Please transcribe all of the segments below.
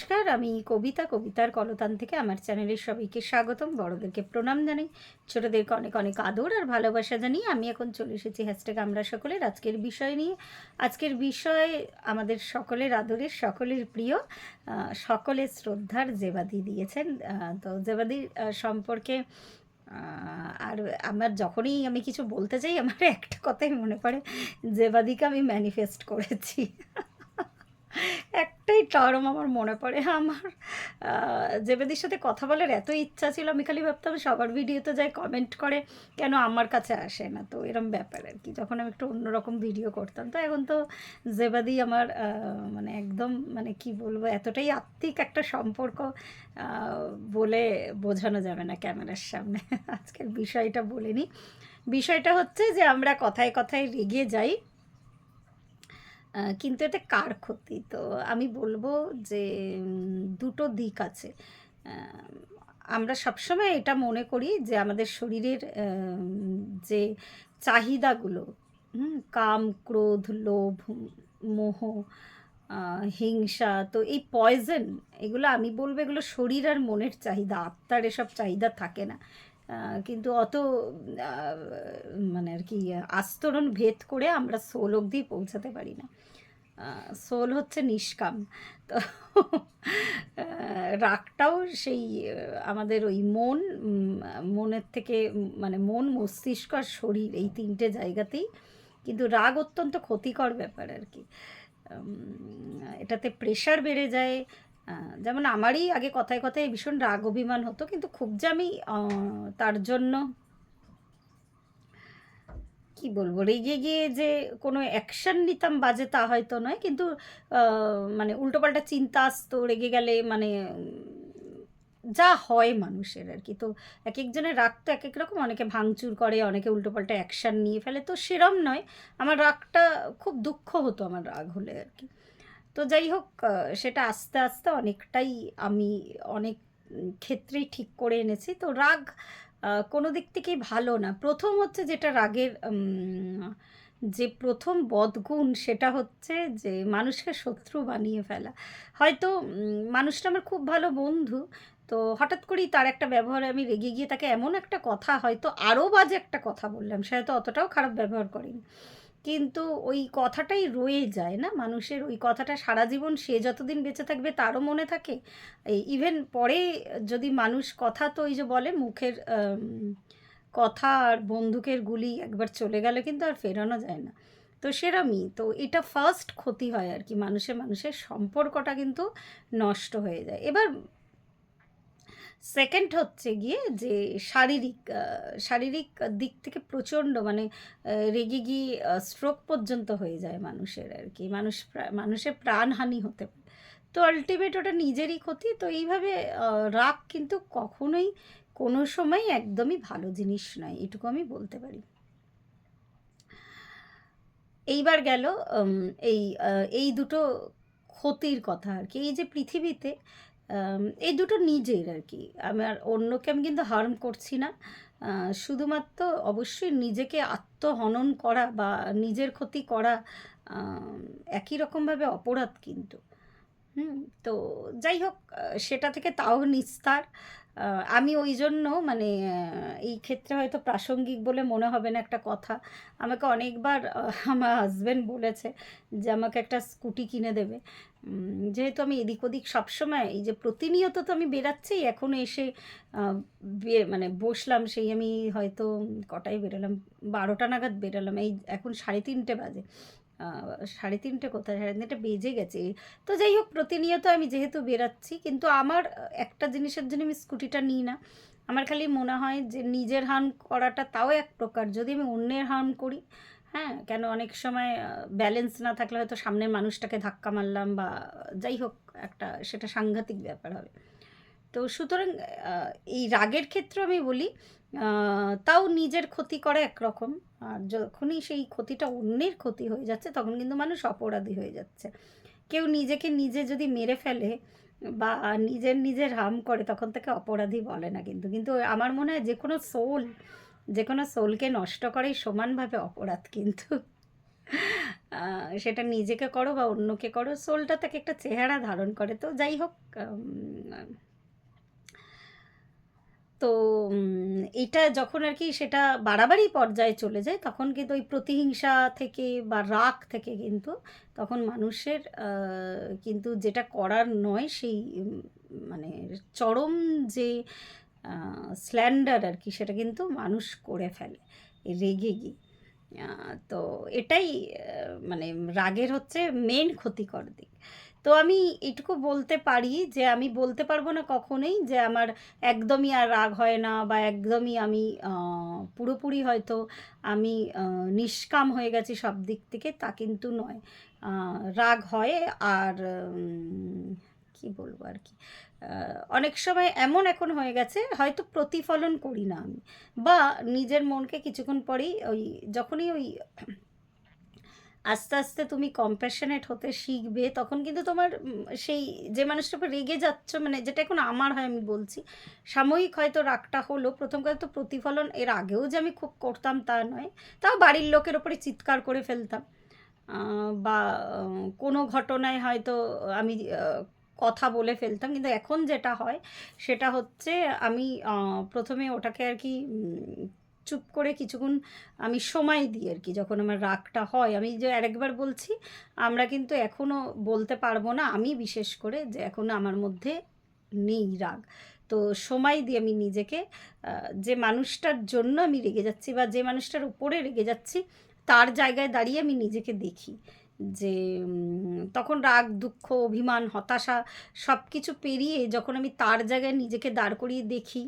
নমস্কার, আমি কবিতা, কবিতার কলতান থেকে আমার চ্যানেলের সবাইকে স্বাগতম। বড়দেরকে প্রণাম জানাই, ছোটদেরকে অনেক অনেক আদর আর ভালোবাসা জানিয়ে আমি এখন চলে এসেছি হ্যাশট্যাগ আমরা সকলের আজকের বিষয় নিয়ে। আজকের বিষয় আমাদের সকলের আদরের, সকলের প্রিয়, সকলের শ্রদ্ধার জেবাদি দিয়েছেন। তো জেবাদি সম্পর্কে আর আমার যখনই আমি কিছু বলতে চাই আমার একটা কথাই মনে পড়ে, জেবাদিকে আমি ম্যানিফেস্ট করেছি। একটাই টার্ম আমার মনে পড়ে। আমার জেবেদির সাথে কথা বলার এত ইচ্ছা ছিল, আমি খালি ভাবতাম সবার ভিডিওতে যাই কমেন্ট করে, কেন আমার কাছে আসে না। তো এরম ব্যাপার আর কি, যখন আমি একটু অন্যরকম ভিডিও করতাম। তো এখন তো জেবাদি আমার মানে একদম, মানে কি বলবো, এতটাই আত্মিক একটা সম্পর্ক, বলে বোঝানো যাবে না ক্যামেরার সামনে। আজকের বিষয়টা বলে নিই। বিষয়টা হচ্ছে যে আমরা কথায় কথায় রেগে যাই, কিন্তু এতে কার ক্ষতি? তো আমি বলবো যে দুটো দিক আছে। আমরা সবসময় এটা মনে করি যে আমাদের শরীরের যে চাহিদাগুলো, কাম, ক্রোধ, লোভ, মোহ, হিংসা, তো এই পয়জন, এগুলো আমি বলবো এগুলো শরীর আর মনের চাহিদা, আত্মার এসব চাহিদা থাকে না। কিন্তু অত মানে আর কি আস্তরণ ভেদ করে আমরা সোল অবধি পৌঁছাতে পারি না। সোল হচ্ছে নিষ্কাম। তো রাগটাও সেই আমাদের ওই মন, মনের থেকে, মানে মন, মস্তিষ্ক আর শরীর, এই তিনটে জায়গাতেই কিন্তু রাগ অত্যন্ত ক্ষতিকর ব্যাপার আর কি। এটাতে প্রেশার বেড়ে যায়। যেমন আমারই আগে কথায় কথায় ভীষণ রাগ অভিমান হতো, কিন্তু খুব যে আমি তার জন্য কি বলবো, রেগে গিয়ে যে কোনো অ্যাকশন নিতাম বাজে তা হয়তো নয়, কিন্তু মানে উল্টোপাল্টা চিন্তা আসতো রেগে গেলে, মানে যা হয় মানুষের আর কি। তো এক একজনের রাগ তো এক এক রকম, অনেকে ভাঙচুর করে, অনেকে উল্টোপাল্টা অ্যাকশন নিয়ে ফেলে, তো সেরম নয়। আমার রাগটা খুব দুঃখ হতো আমার রাগ হলে আর কি। তো যাই হোক, সেটা আস্তে আস্তে অনেকটাই আমি অনেক ক্ষেত্রেই ঠিক করে এনেছি। তো রাগ কোনো দিক থেকেই ভালো না। প্রথম হচ্ছে যেটা রাগের যে প্রথম বদগুণ, সেটা হচ্ছে যে মানুষকে শত্রু বানিয়ে ফেলা। হয়তো মানুষটা আমার খুব ভালো বন্ধু, তো হঠাৎ করেই তার একটা ব্যবহারে আমি রেগে গিয়ে তাকে এমন একটা কথা, হয়তো আরও বাজে একটা কথা বললাম, সে হয়তো অতটাও খারাপ ব্যবহার করেনি, কিন্তু ওই কথাটাই রয়ে যায় না মানুষের, ওই কথাটা সারা জীবন সে যতদিন বেঁচে থাকবে তারও মনে থাকে। এই ইভেন পরে যদি মানুষ কথা, তো ওই যে বলে মুখের কথা আর বন্দুকের গুলি একবার চলে গেলে কিন্তু আর ফেরানো যায় না। তো সেরমই, তো এটা ফার্স্ট ক্ষতি হয় আর কি, মানুষের মানুষের সম্পর্কটা কিন্তু নষ্ট হয়ে যায়। এবার সেকেন্ড হচ্ছে গিয়ে যে শারীরিক, শারীরিক দিক থেকে প্রচণ্ড, মানে রেগে গিয়ে স্ট্রোক পর্যন্ত হয়ে যায় মানুষের আর কি, মানুষের প্রাণহানি হতে পারে। তো আলটিমেট ওটা নিজেরই ক্ষতি। তো এইভাবে রাগ কিন্তু কখনোই কোনো সময় একদমই ভালো জিনিস নয়, এটুকু আমি বলতে পারি। এইবার গেল এই এই দুটো ক্ষতির কথা আর কি। এই যে পৃথিবীতে এই দুটো নিজের আর কি, আমার অন্যকে আমি কিন্তু হার্ম করছি না। শুধুমাত্র অবশ্যই নিজেকে আত্মহনন করা বা নিজের ক্ষতি করা একই রকমভাবে অপরাধ কিন্তু। হুম, তো যাই হোক, সেটা থেকে তাও নিস্তার। আমি ওই জন্য, মানে এই ক্ষেত্রে হয়তো প্রাসঙ্গিক বলে মনে হবে না একটা কথা, আমাকে অনেকবার আমার হাজব্যান্ড বলেছে যে আমাকে একটা স্কুটি কিনে দেবে। যেহেতু আমি এদিক ওদিক সবসময়, এই যে প্রতিনিয়ত তো আমি বেরাচ্ছি, এখনও এসে মানে বসলাম, সেই আমি হয়তো কটায় বেরোলাম, 12টা নাগাদ বেরোলাম, এই এখন 3:30 বাজে। 3:30 কোথায়, 3:30 বেজে গেছে। তো যাই হোক, প্রতিনিয়ত আমি যেহেতু বেরাচ্ছি, কিন্তু আমার একটা জিনিসের জন্য আমি স্কুটিটা নিই না। আমার খালি মনে হয় যে নিজের হার্ম করাটা তাও এক প্রকার, যদি আমি অন্যের হার্ম করি, হ্যাঁ, কেন অনেক সময় ব্যালেন্স না থাকলে হয়তো সামনের মানুষটাকে ধাক্কা মারলাম, বা যাই হোক, একটা সেটা সাংঘাতিক ব্যাপার হবে। তো সুতরাং এই রাগের ক্ষেত্রে আমি বলি, তাও নিজের ক্ষতি করা একরকম, আর যখনই সেই ক্ষতিটা অন্যের ক্ষতি হয়ে যাচ্ছে তখন কিন্তু মানুষ অপরাধী হয়ে যাচ্ছে। কেউ নিজেকে নিজে যদি মেরে ফেলে বা নিজের হার্ম করে, তখন তাকে অপরাধী বলে না কিন্তু। কিন্তু আমার মনে হয় যে কোনো সোলকে নষ্ট করাই সমানভাবে অপরাধ কিন্তু। সেটা নিজেকে করো বা অন্যকে করো, সোলটা তাকে একটা চেহারা ধারণ করে। তো যাই হোক, আম তো এইটা যখন আর কি সেটা বাড়াবাড়ি পর্যায়ে চলে যায়, তখন কিন্তু ওই প্রতিহিংসা থেকে বা রাগ থেকে কিন্তু তখন মানুষের কিন্তু যেটা করার নয় সেই মানে চরম যে স্ল্যান্ডার আর কি, সেটা কিন্তু মানুষ করে ফেলে এই রেগে গিয়ে। তো এটাই মানে রাগের হচ্ছে মেন ক্ষতিকর দিক। তো আমি এটুকু বলতে পারি যে আমি বলতে পারবো না কখনোই যে আমার একদমই আর রাগ হয় না, বা একদমই আমি পুরোপুরি হয়তো আমি নিষ্কাম হয়ে গেছি সব দিক থেকে, তা কিন্তু নয়। রাগ হয়। আর কি বলবো আর কি, অনেক সময় এমন এখন হয়ে গেছে হয়তো প্রতিফলন করি না আমি, বা নিজের মনকে কিছুক্ষণ পরেই ওই যখনই ওই আস্তে আস্তে তুমি কম্প্যাশনেট হতে শিখবে, তখন কিন্তু তোমার সেই যে মানুষটার উপর রেগে যাচ্ছ, মানে যেটা এখন আমার হয় আমি বলছি, সাময়িক হয়তো রাগটা হলো, প্রথম কথা তো প্রতিফলন এর আগেও যে আমি খুব করতাম তা নয়, তাও বাড়ির লোকের ওপরে চিৎকার করে ফেলতাম, বা কোনো ঘটনায় হয়তো আমি কথা বলে ফেলতাম, কিন্তু এখন যেটা হয় সেটা হচ্ছে আমি প্রথমে ওটাকে আর কি চুপ করে কিছুক্ষণ আমি সময় দিই আর কি। যখন আমার রাগটা হয়, আমি যে আরেকবার বলছি, আমরা কিন্তু এখনও বলতে পারবো না, আমি বিশেষ করে, যে এখনও আমার মধ্যে নেই রাগ। তো সময় দিই আমি নিজেকে, যে মানুষটার জন্য আমি রেগে যাচ্ছি বা যে মানুষটার উপরে রেগে যাচ্ছি তার জায়গায় দাঁড়িয়ে আমি নিজেকে দেখি যে তখন রাগ, দুঃখ, অভিমান, হতাশা সব কিছু পেরিয়ে যখন আমি তার জায়গায় নিজেকে দাঁড় করিয়ে দেখি,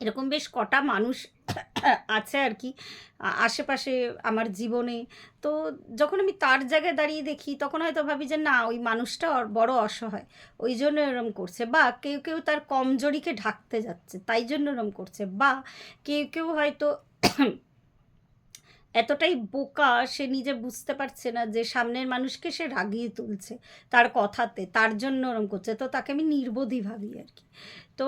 এরকম বেশ কটা মানুষ আছে আর কি আশেপাশে আমার জীবনে। তো যখন আমি তার জায়গায় দাঁড়িয়ে দেখি, তখন হয়তো ভাবি যে না, ওই মানুষটা বড় অসহায়, ওই জন্য এরম করছে, বা কেউ কেউ তার কমজোরিকে ঢাকতে যাচ্ছে তাই জন্য এরম করছে, বা কেউ কেউ হয়তো এতটাই বোকা সে নিজে বুঝতে পারছে না যে সামনের মানুষকে সে রাগিয়ে তুলছে তার কথাতে, তার জন্য ওরম করছে, তো তাকে আমি নির্বোধই ভাবি আর কি। তো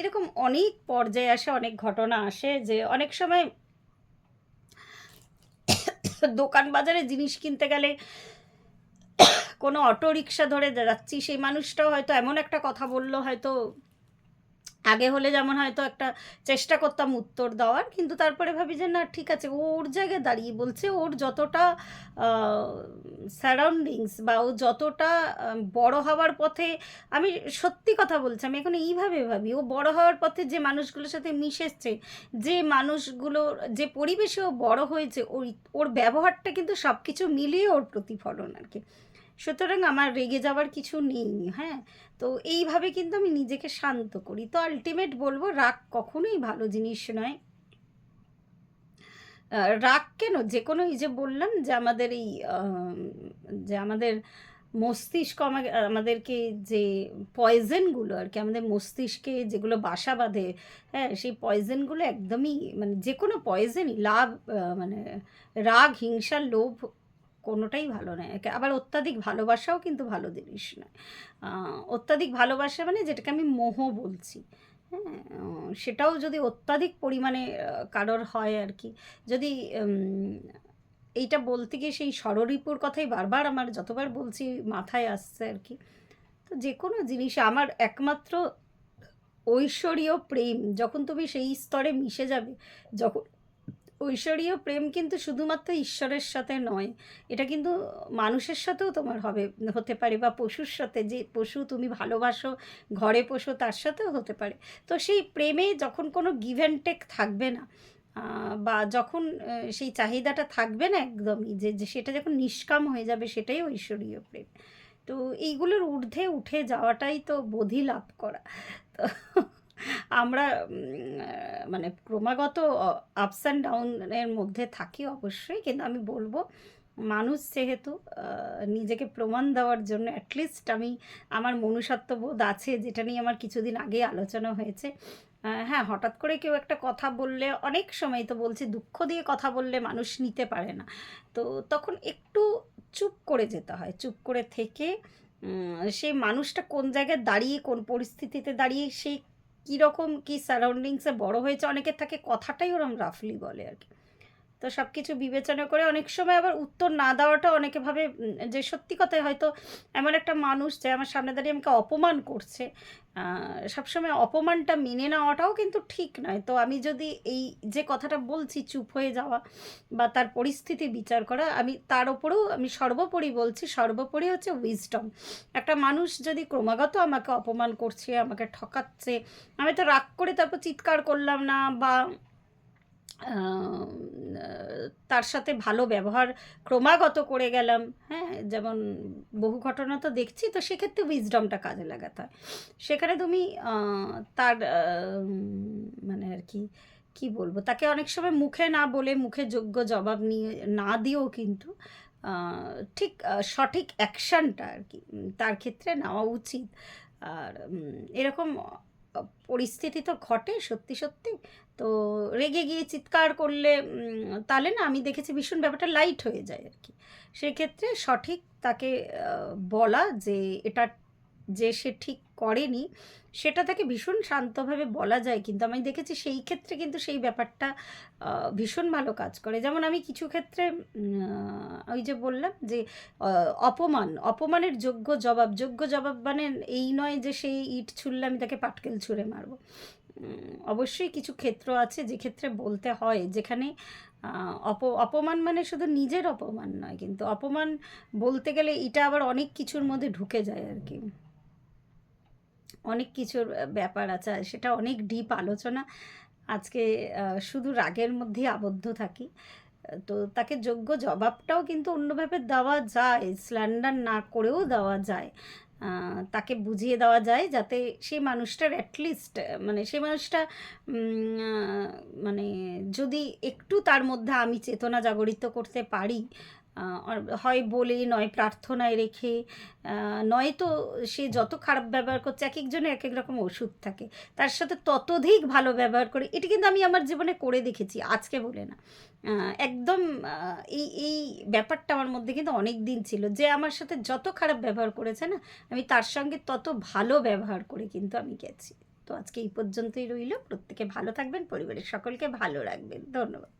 এরকম অনেক পর্যায়ে আসে, অনেক ঘটনা আসে, যে অনেক সময় দোকান বাজারে জিনিস কিনতে গেলে কোনো অটো রিক্সা ধরে যাচ্ছি, সেই মানুষটাও হয়তো এমন একটা কথা বললো, হয়তো আগে হলে যেমন হয়তো একটা চেষ্টা করতাম উত্তর দেওয়ার, কিন্তু তারপরে ভাবি যে না ঠিক আছে, ওর জায়গায় দাঁড়িয়ে বলছে, ওর যতটা সারাউন্ডিংস বা ও যতটা বড় হওয়ার পথে, আমি সত্যি কথা বলছি, আমি এখন এইভাবে ভাবি, ও বড় হওয়ার পথে যে মানুষগুলোর সাথে মিশেছে, যে মানুষগুলোর যে পরিবেশে ও বড় হয়েছে, ওই ওর ব্যবহারটা কিন্তু সব কিছু মিলিয়ে ওর প্রতিফলন আর কি। সুতরাং আমার রেগে যাওয়ার কিছু নেই। হ্যাঁ, তো এইভাবে কিন্তু আমি নিজেকে শান্ত করি। তো আলটিমেট বলবো, রাগ কখনোই ভালো জিনিস নয়। রাগ কেন, যে কোনো, এই যে বললাম যে আমাদের এই যে আমাদের মস্তিষ্ক আমাদেরকে যে পয়জেনগুলো আর কি, আমাদের মস্তিষ্কে যেগুলো বাসা বাঁধে, হ্যাঁ, সেই পয়জেনগুলো একদমই, মানে যে কোনো পয়জেনই, মানে রাগ, হিংসা, লোভ কোনোটাই ভালো নয়। আবার অত্যাধিক ভালোবাসাও কিন্তু ভালো জিনিস নয়। অত্যাধিক ভালোবাসা মানে যেটাকে আমি মোহ বলছি, হ্যাঁ, সেটাও যদি অত্যাধিক পরিমাণে কারোর হয় আর কি, যদি এইটা বলতে গিয়ে সেই ষড়রিপুর কথাই বারবার আমার যতবার বলছি মাথায় আসছে আর কি। তো যে কোনো জিনিস আমার একমাত্র ঐশ্বরীয় প্রেম, যখন তুমি সেই স্তরে মিশে যাবে, যখন ঐশ্বরীয় প্রেম কিন্তু শুধুমাত্র ঈশ্বরের সাথে নয়, এটা কিন্তু মানুষের সাথেও তোমার হতে পারে, বা পশুর সাথে, যে পশু তুমি ভালোবাসো, ঘরে পোষো, তার সাথেও হতে পারে। তো সেই প্রেমে যখন কোনো গিভ অ্যান্ড টেক থাকবে না, বা যখন সেই চাহিদাটা থাকবে না একদমই, যে সেটা যখন নিষ্কাম হয়ে যাবে, সেটাই ঐশ্বরীয় প্রেম। তো এইগুলোর ঊর্ধ্বে উঠে যাওয়াটাই তো বোধি লাভ করা। তো আমরা মানে ক্রমাগত আপস অ্যান্ড ডাউনের মধ্যে থাকি অবশ্যই, কিন্তু আমি বলবো মানুষ যেহেতু নিজেকে প্রমাণ দেওয়ার জন্য অ্যাটলিস্ট আমি, আমার মনুষ্যত্ববোধ আছে, যেটা নিয়ে আমার কিছুদিন আগে আলোচনা হয়েছে। হ্যাঁ, হঠাৎ করে কেউ একটা কথা বললে, অনেক সময় তো বলছি, দুঃখ দিয়ে কথা বললে মানুষ নিতে পারে না, তো তখন একটু চুপ করে যেতে হয়, চুপ করে থেকে সেই মানুষটা কোন জায়গায় দাঁড়িয়ে, কোন পরিস্থিতিতে দাঁড়িয়ে, সেই কীরকম কী সারাউন্ডিংসে বড় হয়েছে, অনেকের থাকে কথাটাই ওরম রাফলি বলে আর কি। তো সব কিছু বিবেচনা করে অনেক সময় আবার উত্তর না দেওয়াটা অনেকে ভাবে যে সত্যি কথাই হয়তো এমন একটা মানুষ যে আমার সামনে দাঁড়িয়ে আমাকে অপমান করছে, সবসময় অপমানটা মেনে নেওয়াটাও কিন্তু ঠিক নয়। তো আমি যদি এই যে কথাটা বলছি চুপ হয়ে যাওয়া বা তার পরিস্থিতি বিচার করা, আমি তার ওপরেও আমি সর্বোপরি বলছি, সর্বোপরি হচ্ছে উইজডম। একটা মানুষ যদি ক্রমাগত আমাকে অপমান করছে, আমাকে ঠকাচ্ছে, আমি তো রাগ করে তারপর চিৎকার করলাম না বা আম, তার সাথে ভালো ব্যবহার ক্রমাগত করে গেলাম, হ্যাঁ, যেমন বহু ঘটনা তো দেখছি, তো সেক্ষেত্রে উইজডমটা কাজে লাগাতে হয়। সেখানে তুমি তার মানে আর কি কি বলবো, তাকে অনেক সময় মুখে না বলে মুখে যোগ্য জবাব নিয়ে না দিয়েও কিন্তু ঠিক সঠিক অ্যাকশানটা আর কি তার ক্ষেত্রে নেওয়া উচিত। আর এরকম পরিস্থিতি তো ঘটে সত্যি সত্যি। তো রেগে গিয়ে চিৎকার করলে তাহলে না আমি দেখেছি ভীষণ ব্যাপারটা লাইট হয়ে যায় আর কি। সেক্ষেত্রে সঠিক তাকে বলা যে এটা যে সে ঠিক করেনি সেটা তাকে ভীষণ শান্তভাবে বলা যায়, কিন্তু আমি দেখেছি সেই ক্ষেত্রে কিন্তু সেই ব্যাপারটা ভীষণ ভালো কাজ করে। যেমন আমি কিছু ক্ষেত্রে ওই যে বললাম যে অপমানের যোগ্য জবাব মানে এই নয় যে সেই ইট ছুঁড়লে আমি তাকে পাটকেল ছুঁড়ে মারবো। অবশ্যই কিছু ক্ষেত্র আছে যে ক্ষেত্রে বলতে হয়, যেখানে অপমান মানে শুধু নিজের অপমান নয়, কিন্তু অপমান বলতে গেলে এটা আবার অনেক কিছুর মধ্যে ঢুকে যায় আর কি, অনেক কিছুর ব্যাপার আছে, আর সেটা অনেক ডিপ আলোচনা। আজকে শুধু রাগের মধ্যেই আবদ্ধ থাকি। তো তাকে যোগ্য জবাবটাও কিন্তু অন্যভাবে দেওয়া যায়, স্ল্যান্ডার না করেও দেওয়া যায়। তাকে বুঝিয়ে দেওয়া যায় যাতে সেই মানুষটার অ্যাটলিস্ট মানে সেই মানুষটা মানে যদি একটু তার মধ্যে আমি চেতনা জাগরিত করতে পারি, হয় বলে নয় প্রার্থনায় রেখে, নয়তো সে যত খারাপ ব্যবহার করছে, এক একজনের এক এক রকম ওষুধ থাকে, তার সাথে ততোধিক ভালো ব্যবহার করে, এটা কিন্তু আমি আমার জীবনে করে দেখেছি, আজকে বলে না। একদম এই এই ব্যাপারটা আমার মধ্যে কিন্তু অনেক দিন ছিল যে আমার সাথে যত খারাপ ব্যবহার করেছে না, আমি তার সঙ্গে তত ভালো ব্যবহার করে কিন্তু আমি গেছি। তো আজকে এই পর্যন্তই রইল। প্রত্যেকে ভালো থাকবেন, পরিবারের সকলকে ভালো রাখবেন। ধন্যবাদ।